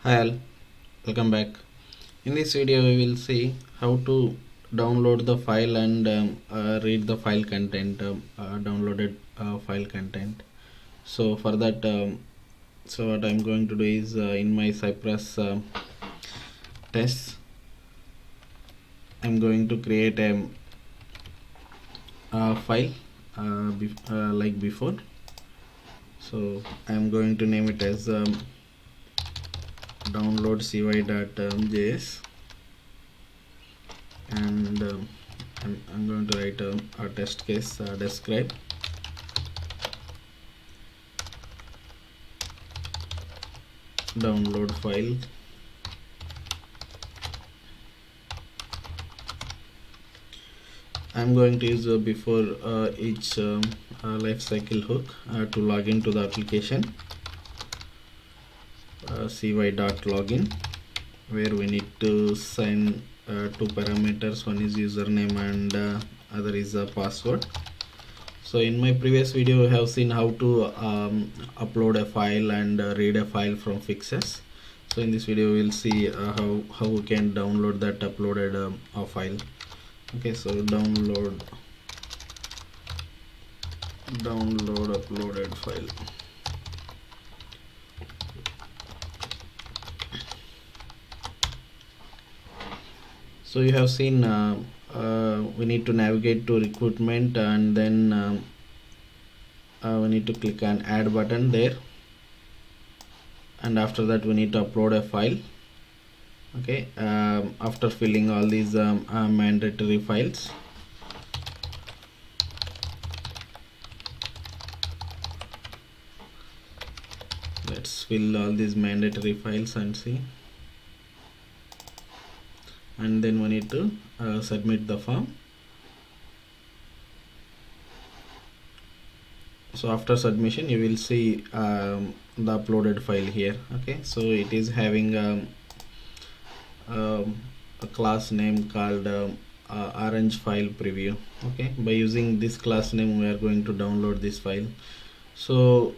Hi all, welcome back. In this video we will see how to download the file and read the file content, downloaded file content. So for that, so what I'm going to do is in my Cypress tests, I'm going to create a file like before. So I'm going to name it as download cy.js and I'm going to write a test case describe download file. I'm going to use before each life cycle hook to log into the application cy.login, where we need to sign two parameters. One is username and other is a password. So in my previous video we have seen how to upload a file and read a file from fixes. So in this video we will see how we can download that uploaded file. Okay, so download uploaded file. So you have seen we need to navigate to recruitment and then we need to click on add button there, and after that we need to upload a file. Okay, after filling all these mandatory files, let's fill all these mandatory files and see, and then we need to submit the form. So after submission you will see the uploaded file here. Okay, so it is having a class name called orange file preview. Okay, by using this class name we are going to download this file. So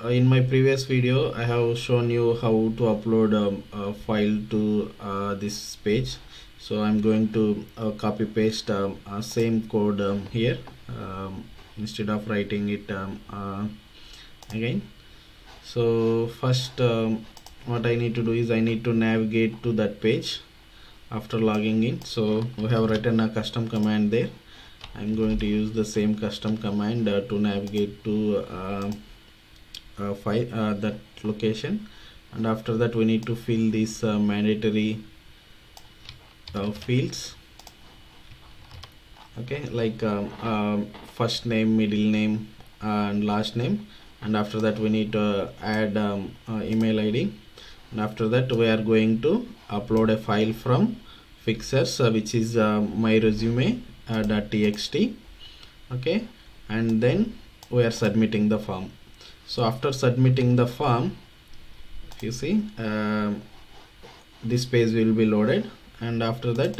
in my previous video I have shown you how to upload a file to this page. So I'm going to copy paste same code here instead of writing it again. So first what I need to do is I need to navigate to that page after logging in. So we have written a custom command there. I'm going to use the same custom command to navigate to file that location, and after that we need to fill these mandatory fields. Okay, like first name, middle name and last name, and after that we need to add email ID, and after that we are going to upload a file from fixers which is my resume .txt. Okay, and then we are submitting the form. So after submitting the form, if you see this page will be loaded, and after that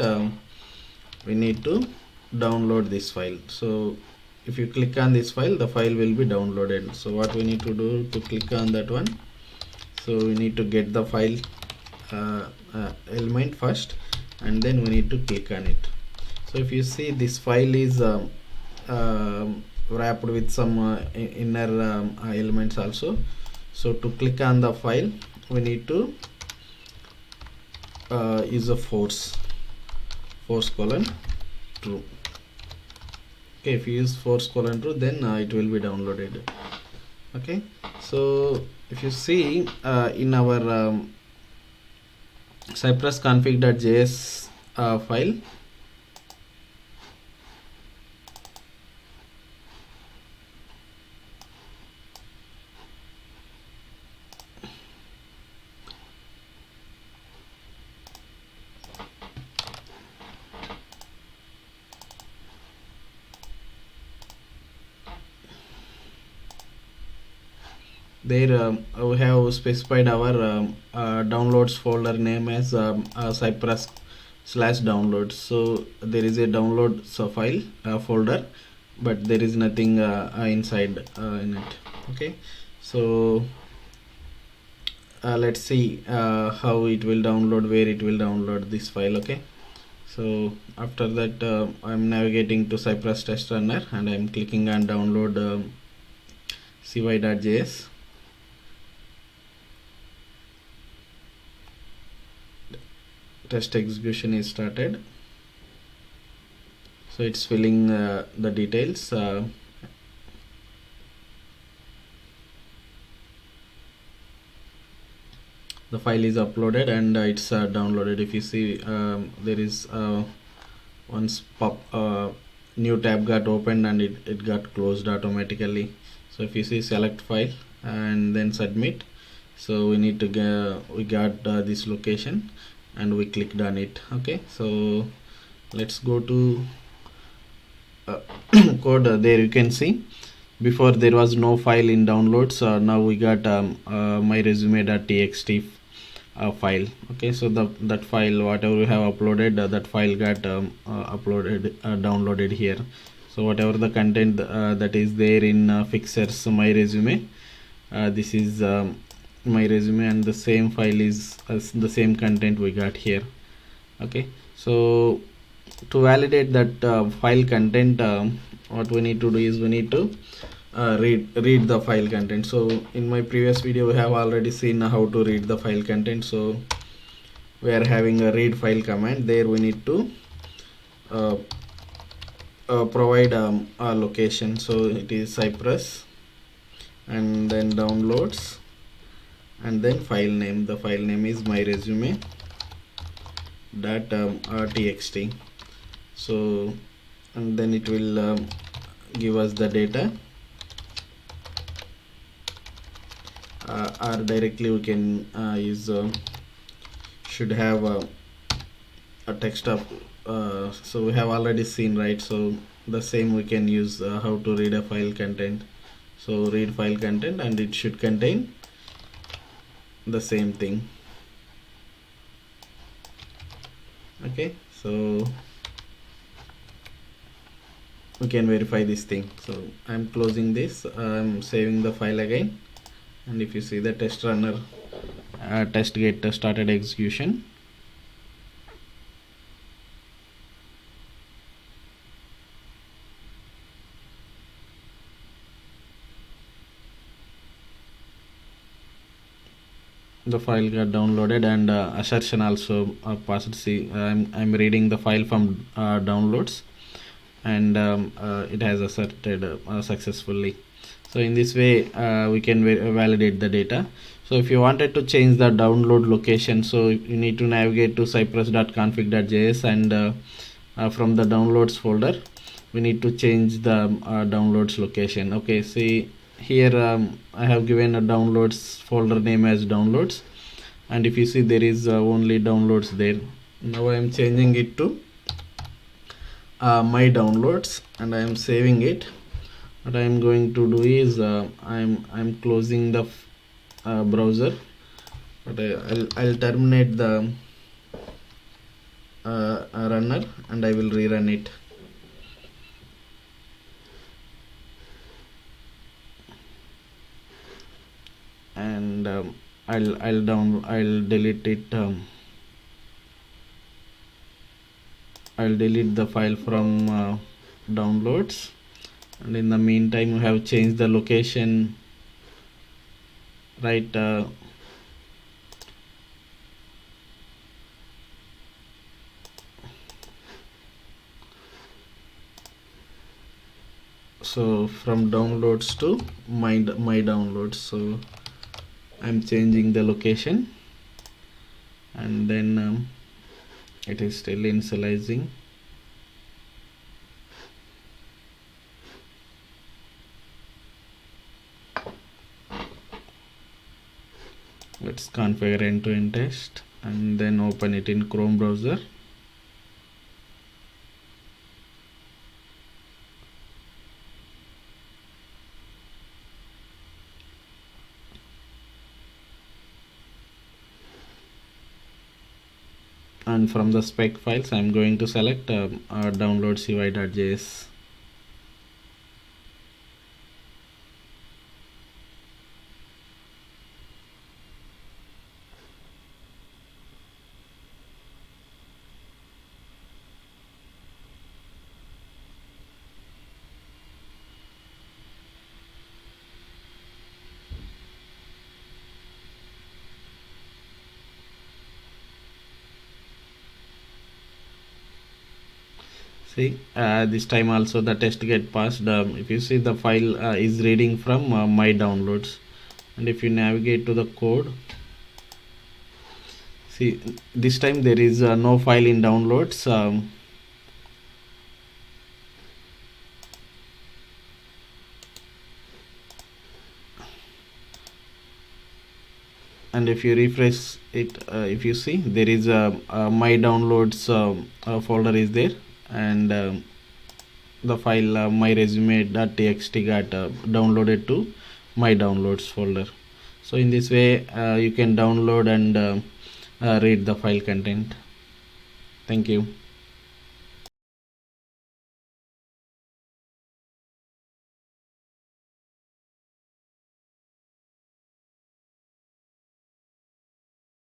we need to download this file. So if you click on this file, the file will be downloaded. So what we need to do to click on that one, so we need to get the file element first, and then we need to click on it. So if you see, this file is wrapped with some inner elements also. So to click on the file we need to use a force colon true. Okay, if you use force colon true, then it will be downloaded. Okay, so if you see in our Cypress config.js file, there we have specified our downloads folder name as Cypress /downloads. So there is a downloads file folder, but there is nothing inside in it. Okay, so let's see how it will download, where it will download this file. Okay, so after that I'm navigating to Cypress test runner and I'm clicking on download cy.js. Test execution is started, so it's filling the details. The file is uploaded and it's downloaded. If you see, there is once new tab got opened and it got closed automatically. So if you see select file and then submit, so we need to we got this location and we clicked on it. Okay, so let's go to code. There you can see before there was no file in downloads. Now we got my resume.txt file. Okay, so that file, whatever we have uploaded, that file got uploaded, downloaded here. So whatever the content that is there in fixers my resume, this is my resume, and the same file is the same content we got here. Okay, so to validate that file content, what we need to do is we need to read the file content. So in my previous video we have already seen how to read the file content. So we are having a read file command. There we need to provide a location. So it is Cypress and then downloads and then file name. The file name is my resume .txt. So and then it will give us the data, or directly we can use should have a text of so we have already seen, right? So the same we can use how to read a file content. So read file content and it should contain the same thing. Okay, so we can verify this thing. So I'm closing this, I'm saving the file again, and if you see the test runner test get started execution. The file got downloaded and assertion also passed. See, I'm reading the file from downloads, and it has asserted successfully. So in this way we can validate the data. So if you wanted to change the download location, so you need to navigate to cypress.config.js and from the downloads folder we need to change the downloads location. Okay, see here I have given a downloads folder name as downloads, and if you see there is only downloads there. Now I am changing it to my downloads and I am saving it. What I am going to do is I'm closing the browser, but I'll terminate the runner and I will rerun it. And I'll delete it. I'll delete the file from downloads, and in the meantime we have changed the location, right? So from downloads to my downloads. So I'm changing the location, and then it is still initializing. Let's configure end-to-end test and then open it in Chrome browser. And from the spec files I'm going to select download cy.js. See, this time also the test get passed. If you see, the file is reading from my downloads, and if you navigate to the code, see, this time there is no file in downloads. And if you refresh it, if you see, there is my downloads folder is there, and the file my resume.txt got downloaded to my downloads folder. So in this way you can download and read the file content. Thank you.